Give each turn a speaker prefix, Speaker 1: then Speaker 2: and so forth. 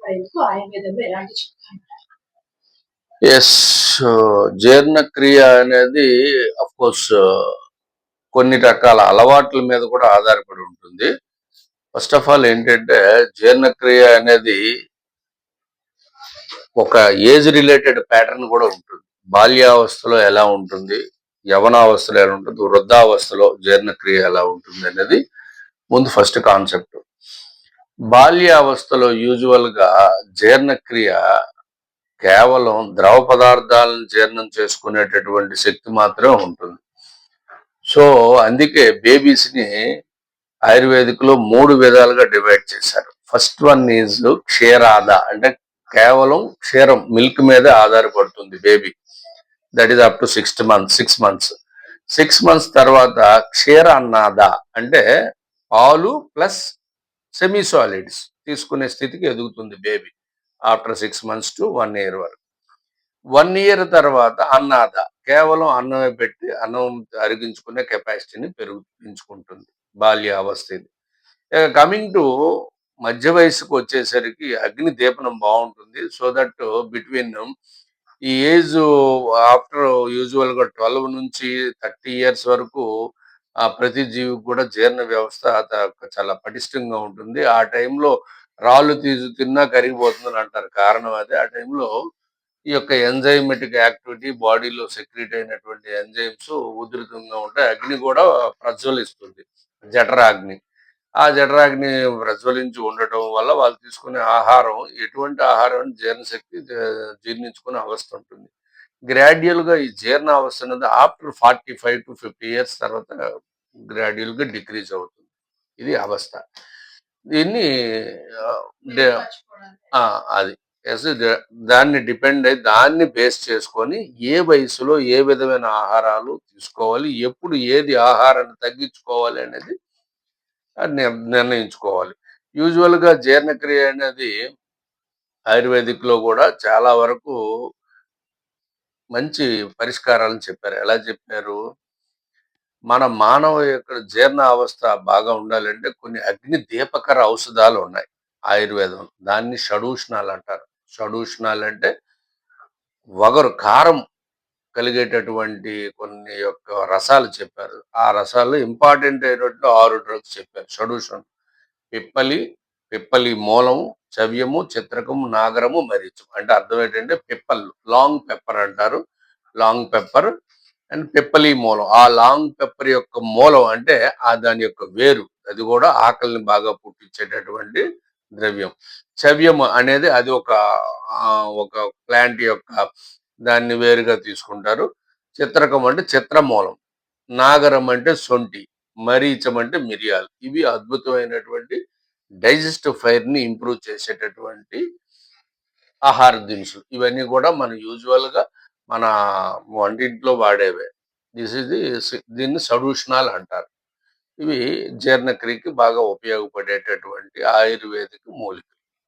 Speaker 1: కాపాడేందుకు ఆయుర్వేదంలో ఎలాంటి చిట్కాలు?
Speaker 2: యెస్. జీర్ణక్రియ అనేది అఫ్‌కోర్స్ కొన్ని రకాల అలవాట్ల మీద కూడా ఆధారపడి ఉంటుంది. ఫస్ట్ ఆఫ్ ఆల్ ఏంటంటే, జీర్ణక్రియ అనేది ఒక ఏజ్ రిలేటెడ్ ప్యాటర్న్ కూడా ఉంటుంది. బాల్యావస్థలో ఎలా ఉంటుంది, యవ్వనావస్థలో ఎలా ఉంటుంది, వృద్ధావస్థలో జీర్ణక్రియ ఎలా ఉంటుంది అనేది ముందు ఫస్ట్ కాన్సెప్ట్. బాల్యావస్థలో యూజువల్‌గా జీర్ణక్రియ కేవలం ద్రవ పదార్థాలను జీర్ణం చేసుకునేటటువంటి శక్తి మాత్రమే ఉంటుంది. సో అందుకే బేబీస్‌ని ఆయుర్వేదిక్‌లో 3 విధాలుగా డివైడ్ చేశారు. ఫస్ట్ వన్ ఈజ్ క్షీరాద, అంటే కేవలం క్షీరం, మిల్క్ మీదే ఆధారపడుతుంది baby. That is up to 6 months. 6 months తర్వాత క్షీర అన్నాద, అంటే పాలు ప్లస్ సెమీ సాలిడ్స్ తీసుకునే స్థితికి ఎదుగుతుంది baby after 6 months to 1 year వరకు. 1 ఇయర్ తర్వాత అన్నాద, కేవలం అన్నమే పెట్టి అన్నం అరిగించుకునే కెపాసిటీని పెంచుకుంటుంది. బాల్యావస్థ ఇది. కమింగ్ టు మధ్య వయసుకు వచ్చేసరికి అగ్ని దీపనం బాగుంటుంది. సో దట్ బిట్వీన్ ఈ ఏజ్ ఆఫ్టర్ యూజువల్‌గా 12 నుంచి 30 ఇయర్స్ వరకు ప్రతి జీవికి కూడా జీర్ణ వ్యవస్థ చాలా పటిష్టంగా ఉంటుంది. ఆ టైంలో రాళ్ళు తిన్నా కరిగిపోతుందని అంటారు. కారణం అదే. ఆ టైంలో ఈ యొక్క ఎంజైమెటిక్ యాక్టివిటీ బాడీలో సెక్రీట్ అయినటువంటి ఎంజైమ్స్ ఉధృతంగా ఉంటాయి. అగ్ని కూడా ప్రజ్వలిస్తుంది, జఠరాగ్ని. ఆ జఠరాగ్ని ప్రజ్వలించి ఉండటం వల్ల వాళ్ళు తీసుకునే ఆహారం ఎటువంటి ఆహారం జీర్ణశక్తి జీర్ణించుకునే అవస్థ ఉంటుంది. గ్రాడ్యువల్‌గా ఈ జీర్ణ అవస్థ అనేది ఆఫ్టర్ 45-50 ఇయర్స్ తర్వాత గ్రాడ్యువల్‌గా డిక్రీజ్ అవుతుంది. ఇది అవస్థ. దీన్ని ఆహ్, డే ఆ! అది. యెస్. దాన్ని డిపెండ్ అయ్యి దాన్ని బేస్ చేసుకొని ఏ వయసులో ఏ విధమైన ఆహారాలు తీసుకోవాలి, ఎప్పుడు ఏది ఆహారాన్ని తగ్గించుకోవాలి అనేది నిర్ణయించుకోవాలి. యూజువల్‌గా జీర్ణక్రియ అనేది ఆయుర్వేదిక్‌లో కూడా చాలా వరకు మంచి పరిష్కారాలను చెప్పారు. ఎలా చెప్పారు? మన మానవ యొక్క జీర్ణ అవస్థ బాగా ఉండాలంటే కొన్ని అగ్ని దీపకర ఔషధాలు ఉన్నాయి ఆయుర్వేదం. దాన్ని షడూష్ణాలు అంటారు. షడూష్ణాలు అంటే వగరు, కారం కలిగేటటువంటి కొన్ని యొక్క రసాలు చెప్పారు. ఆ రసాల్లో ఇంపార్టెంట్ అయినటువంటి 6 డ్రగ్స్ చెప్పారు. షడూషణం: పిప్పలి, పిప్పలి మూలము, చవ్యము, చిత్రకము, నాగరము, మరీచం. అంటే అర్థం ఏంటంటే పిప్పల్, లాంగ్ పెప్పర్ అంటారు. లాంగ్ పెప్పర్ అండ్ పిప్పలి మూలం. ఆ లాంగ్ పెప్పర్ యొక్క మూలం అంటే దాని యొక్క వేరు, అది కూడా ఆకలిని బాగా పుట్టించేటటువంటి ద్రవ్యం. చవ్యం అనేది అది ఒక ప్లాంట్ యొక్క దాన్ని వేరుగా తీసుకుంటారు. చిత్రకం అంటే చిత్రమూలం, నాగరం అంటే సొంటి, మరీచం అంటే మిరియాలు. ఇవి అద్భుతమైనటువంటి డైజెస్టివ్ ఫైర్ ని ఇంప్రూవ్ చేసేటటువంటి ఆహార దినుసులు. ఇవన్నీ కూడా మన యూజువల్‌గా మన వంటింట్లో వాడేవే. దీన్ని సడూషణాలు అంటారు. ఇవి జీర్ణక్రియకి బాగా ఉపయోగపడేటటువంటి ఆయుర్వేదిక మూలికలు.